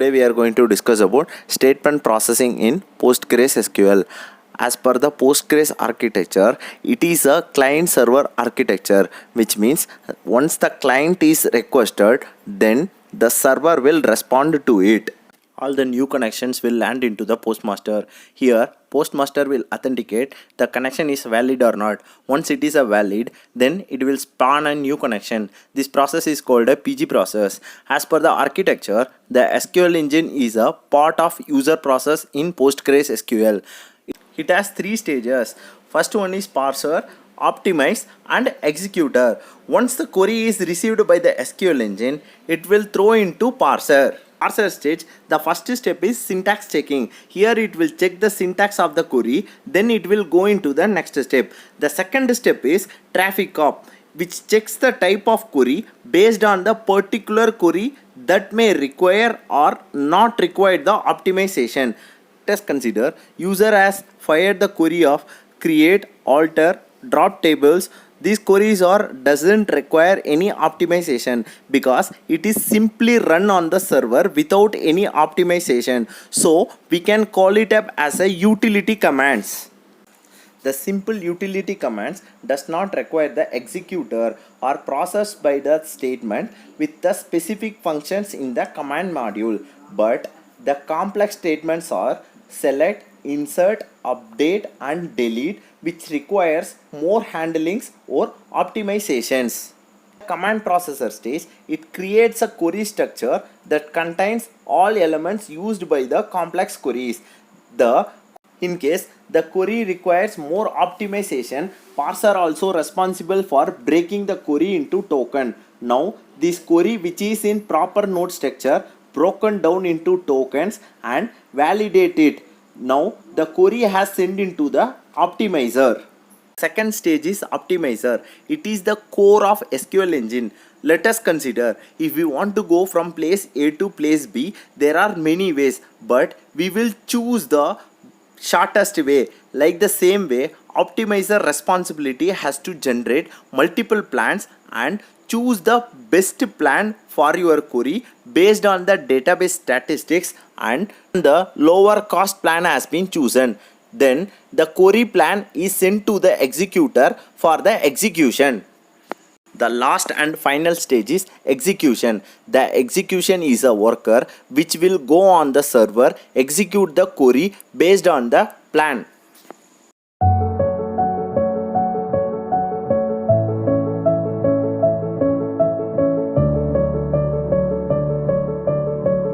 Today we are going to discuss about statement processing in PostgreSQL. As per the Postgres architecture, it is a client-server architecture, which means once the client is requested, then the server will respond to it. All the new connections will land into the postmaster. Here, postmaster will authenticate the connection is valid or not. Once it is a valid, then it will spawn a new connection. This process is called a PG process. As per the architecture, the SQL engine is a part of user process in PostgreSQL. It has three stages. First one is parser, optimize and executor. Once the query is received by the SQL engine, it will throw into parser. Parser stage, the first step is syntax checking. Here it will check the syntax of the query, then it will go into the next step. The second step is traffic cop, which checks the type of query based on the particular query that may require or not require the optimization. Let us consider user has fired the query of create, alter, drop tables. These queries doesn't require any optimization because it is simply run on the server without any optimization. So we can call it up as a utility commands. The simple utility commands does not require the executor or processed by the statement with the specific functions in the command module. But the complex statements are select, insert, update and delete, which requires more handlings or optimizations. Command processor stage, it creates a query structure that contains all elements used by the complex queries. In case the query requires more optimization, parser also responsible for breaking the query into token. Now this query, which is in proper node structure, broken down into tokens and validate it. Now the query has sent into the optimizer. Second stage is optimizer. It is the core of SQL engine. Let us consider if we want to go from place A to place B, there are many ways, but we will choose the shortest way. Like the same way, optimizer responsibility has to generate multiple plans and choose the best plan for your query based on the database statistics, and the lower cost plan has been chosen. Then the query plan is sent to the executor for the execution. The last and final stage is execution. The execution is a worker which will go on the server, execute the query based on the plan.